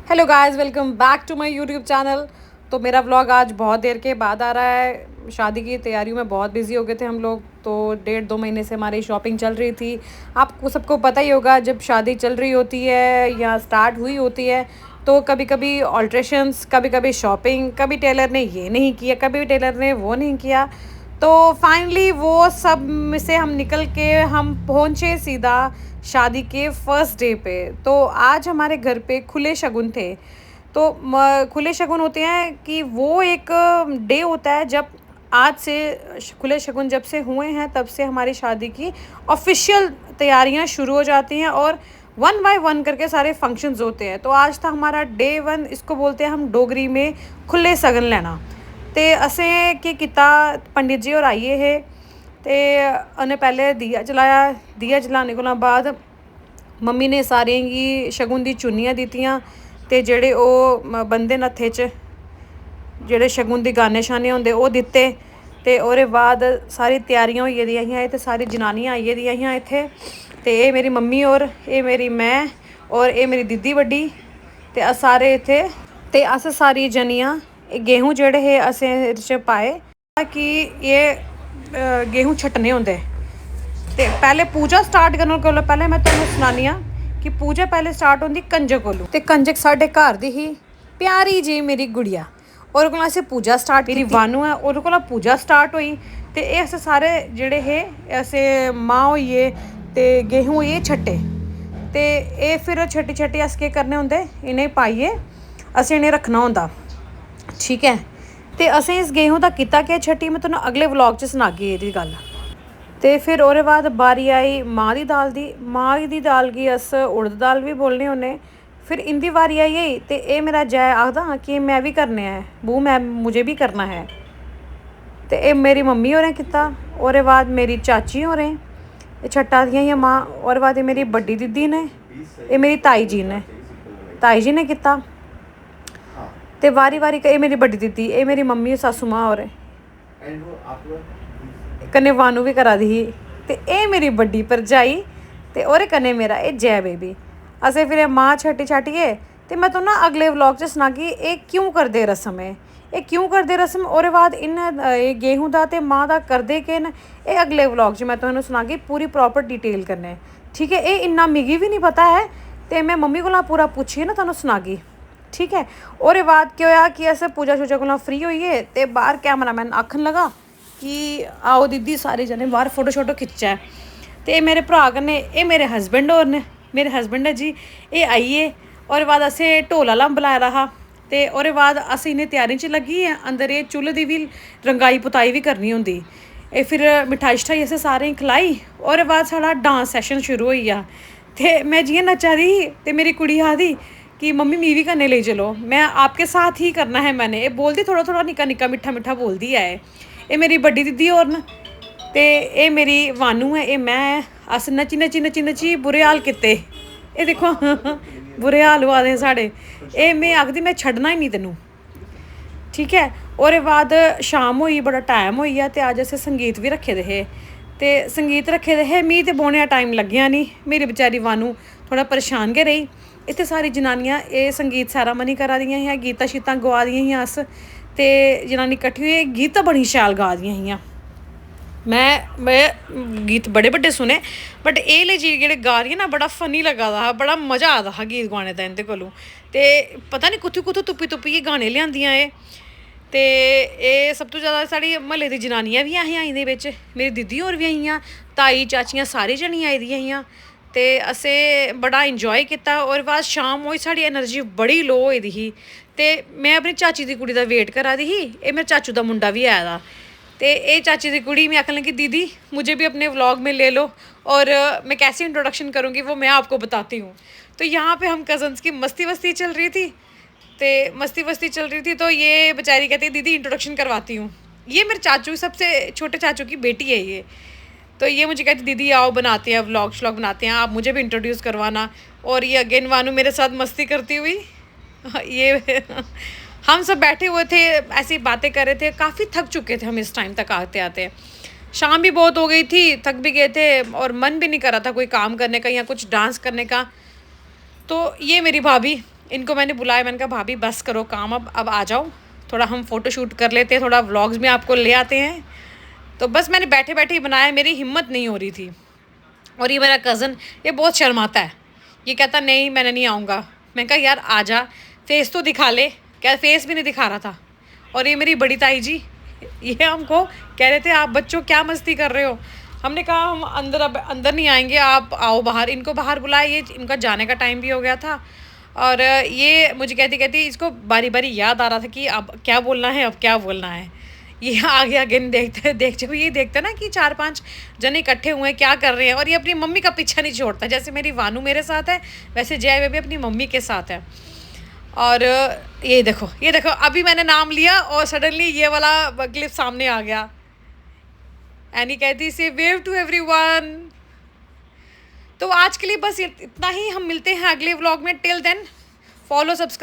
Hello guys, welcome back to my YouTube channel. तो मेरा vlog आज बहुत देर के बाद आ रहा है। शादी की तैयारियों में बहुत बिजी हो गए थे हम लोग। तो 1.5-2 महीने से हमारी शॉपिंग चल रही थी। आपको सबको पता ही होगा, जब शादी चल रही होती है या स्टार्ट हुई होती है तो कभी कभी ऑल्ट्रेशंस, कभी कभी शॉपिंग, कभी टेलर ने ये नहीं किया, कभी टेलर ने वो नहीं किया। तो फाइनली वो सब में से हम निकल के हम पहुँचे सीधा शादी के फर्स्ट डे पे। तो आज हमारे घर पे खुले शगुन थे। तो खुले शगुन होते हैं कि वो एक डे होता है जब आज से खुले शगुन जब से हुए हैं तब से हमारी शादी की ऑफिशियल तैयारियां शुरू हो जाती हैं और वन बाय वन करके सारे फंक्शंस होते हैं। तो आज था हमारा डे 1, इसको बोलते हैं हम डोगरी में खुले सगन लेना। ते असें की किता, पंडित जी और आइए है ते उन्हें पहले दिया जलाया। दिया जलाने को बाद मम्मी ने सारें गी शगुन दी चुन्नियां दित्तियां ते जेह्ड़े ओह् बंदे न हत्थे च जेह्ड़े शगुन दी गाने शाने होंदे ओह् दित्ते। ते ओह्दे बाद सारी त्यारियां होई गेदियां हियां ते सारी जनानियां आई गेदियां हियां इत्थै। ते एह् मेरी मम्मी और एह् मेरी मैं और एह् मेरी दीदी बड्डी ते अस सारे इत्थै। ते अस सारी जनियां गेहूं जेह्ड़े हे असें एह्दे च पाए कि एह् गेहूं छट्टने होंदे। ते पहले पूजा स्टार्ट करने कोला पैह्लें मैं तुहानूं सनानी आं कि पूजा पहले स्टार्ट होंदी कंजक कोलू। ते कंजक साढ़े घर दी ही प्यारी जी मेरी गुड़िया, ओह्दे कोला असें पूजा स्टार्ट मेरी वानू है ओह्दे कोला पूजा स्टार्ट होई। ते एह् अस सारे जेह्ड़े हे असें मां होइए ते गेहूं होइए छट्टे। ते एह् फिर छट्टी छट्टी अस केह् करने होंदे, इ'नें पाइयै असें इ'नें रक्खना होंदा, ठीक है। ते असें इस गेहूं दा कीता केह् छट्टी, मैं तुहानूं अगले व्लॉग च सनागी एह्दी गल्ल। ते फिर ओह्दे बाद बारी आई मांह् दी दाल दी। मांह् दी दाल गी अस उड़द दाल बी बोलने होन्ने। फिर इंदी बारी आई गेई ते एह् मेरा जय आखदा कि मैं भी करने हैं बू, मैं मुझे भी करना है। ते एह् मेरी मम्मी होरें कीता। ओह्दे बाद मेरी चाची होरें एह् छट्टा दियां हियां मांह्। ओह्दे बाद एह् मेरी बड्डी दीदी ने, एह् मेरी ताई जी ने कीता। ते बारी बारी एह् मेरी बड्डी दीदी, एह् मेरी मम्मी सासू मां होरें कन्नै वानू बी करा दी ही। ते एह् मेरी बड्डी भरजाई ते ओह्दे कन्नै मेरा एह् जय बेबी। असें फिर एह् मांह् छट्टी छाट्टियै ते मैं तुहानूं अगले व्लॉग च सनागी एह् क्यों करदे रसम, एह् क्यों करदे रसम। ओह्दे बाद इ'यां एह् गेहूं दा ते मांह् दा करदे केह् न, एह् अगले व्लॉग च मैं तुहानूं सनागी पूरी प्रॉपर डिटेल कन्नै, ठीक है। एह् इन्ना मिगी बी निं पता है ते मैं मम्मी कोला पूरा पुच्छियै ना तुहानूं सनागी, ठीक है। ओह्दे बाद केह् होएआ कि अस पूजा शूजा कोला फ्री होइयै ते बाहर कैमरामैन आखन लगा कि आओ दीदी सारे जने बाहर फोटो शोटो खिच्चै। ते एह् मेरे भ्राऽ कन्नै एह् मेरे हस्बैंड होर न, मेरे हस्बैंड जी एह् आइयै। ओह्दे बाद असें ढोल आह्ला बुलाए दा हा। ते ओह्दे बाद अस इ'नें त्यारियें च लग्गी गे। अंदर एह् चुल्ल दी बी रंगाई पुताई बी करनी होंदी। एह् फिर मिठाई शठाई असें सारें गी खलाई। ओह्दे बाद साढ़ा डांस सैशन शुरू होई गेआ। ते मैं जियां नच्चा दी ही ते मेरी कुड़ी आखदी कि मम्मी मी भी कन्नै लेई चलो, मैं आपके साथ ही करना है मैंने। एह् बोलदी थोह्ड़ा थोह्ड़ा निक्का निक्का मिट्ठा मिट्ठा बोलदी ऐ। एह् मेरी बड्डी दीदी होर न ते एह् मेरी वानू है, एह् मैं। अस नच्ची नच्ची नच्ची नच्ची बुरे हाल कीते। एह् दिक्खो बुरे हाल होआ दे साढ़े। एह् में आखदी मैं छड्डना ही निं तैनूं, ठीक है। ओह्दे बाद शाम होई, बड़ा टाइम होई गेआ ते अज्ज असें संगीत बी रक्खे दे हे। ते संगीत रक्खे दे हे, मी ते बौह्ने दा टाइम लग्गेआ निं। मेरी बेचारी वानू थोह्ड़ा परेशान गै रेही। इत्थै सारी जनानियां एह् संगीत सैरामनी करा दियां हियां, गीतां शीतां गोआ दियां हियां अस ते जनानी कट्ठी होइयै गीत बड़ी शैल गा दियां हियां। मैं गीत बड़े बड्डे सुने, बट एह् ले जी जेह्ड़े गा दियां ना बड़ा फनी लग्गा दा हा, बड़ा मज़ा आ दा हा गीत गाने दा इं'दे कोलू। ते पता निं कुत्थूं कुत्थूं तुप्पी तुप्पियै गाने लेआंदियां एह्। ते एह् सब तो ज़्यादा साढ़ी म्हल्ले दी जनानियां बी ऐहियां एह्दे बिच्च, मेरी दीदी होर बी ऐहियां, ताई चाचियां सारी जनियां आई दियां हियां। ते असें बड़ा इंजॉय कीता। ओह्दे बाद शाम होई, साढ़ी एनर्जी बड़ी लो होई दी ही। ते मैं अपनी चाची दी कुड़ी दा वेट करा दी ही। एह् मेरे चाचू दा मुंडा बी आए दा। ते एह् चाची दी कुड़ी मैं आखन लगी दीदी मुझे भी अपने व्लॉग में ले लो और मैं कैसे इंट्रोडक्शन करूँगी वो मैं आपको बताती हूँ। तो यहाँ पे हम कज़न्स की मस्ती वस्ती चल रही थी। तो मस्ती वस्ती चल रही थी तो ये बेचारी कहती दीदी इंट्रोडक्शन करवाती हूँ। ये मेरे चाचू सबसे छोटे चाचू की बेटी है ये। तो ये मुझे कहती दीदी आओ बनाते हैं व्लॉग श्लॉग बनाते हैं, आप मुझे भी इंट्रोड्यूस करवाना। और ये अगेन वानू मेरे साथ मस्ती करती हुई ये हम सब बैठे हुए थे, ऐसी बातें कर रहे थे। काफ़ी थक चुके थे हम इस टाइम तक आते आते। शाम भी बहुत हो गई थी, थक भी गए थे और मन भी नहीं कर रहा था कोई काम करने का या कुछ डांस करने का। तो ये मेरी भाभी इनको मैंने बुलाया, मैंने कहा भाभी बस करो काम, अब आ जाओ, थोड़ा हम फ़ोटो शूट कर लेते हैं, थोड़ा व्लॉग्स में आपको ले आते हैं। तो बस मैंने बैठे बैठे ही बनाया, मेरी हिम्मत नहीं हो रही थी। और ये मेरा कज़न, ये बहुत शर्माता है, ये कहता नहीं मैंने नहीं आऊँगा। मैं कहा यार आ जा, फेस तो दिखा ले। क्या फेस भी नहीं दिखा रहा था। और ये मेरी बड़ी ताई जी, ये हमको कह रहे थे आप बच्चों क्या मस्ती कर रहे हो। हमने कहा हम अंदर, अब अंदर नहीं आएंगे, आप आओ बाहर। इनको बाहर बुलाया, ये इनका जाने का टाइम भी हो गया था। और ये मुझे कहती कहती इसको बारी बारी याद आ रहा था कि अब क्या बोलना है, अब क्या बोलना है। ये आगे आगे नहीं देखते, जब ये देखते ना कि 4-5 जने इकट्ठे हुए हैं क्या कर रहे हैं, और ये अपनी मम्मी का पीछा नहीं छोड़ता। जैसे मेरी वानू मेरे साथ है, वैसे जय भी अपनी मम्मी के साथ है। और ये देखो, ये देखो, अभी मैंने नाम लिया और सडनली ये वाला क्लिप सामने आ गया। एनी कहती से वेव टू एवरीवन। तो आज के लिए बस इतना ही, हम मिलते हैं अगले व्लॉग में। Till then follow, subscribe.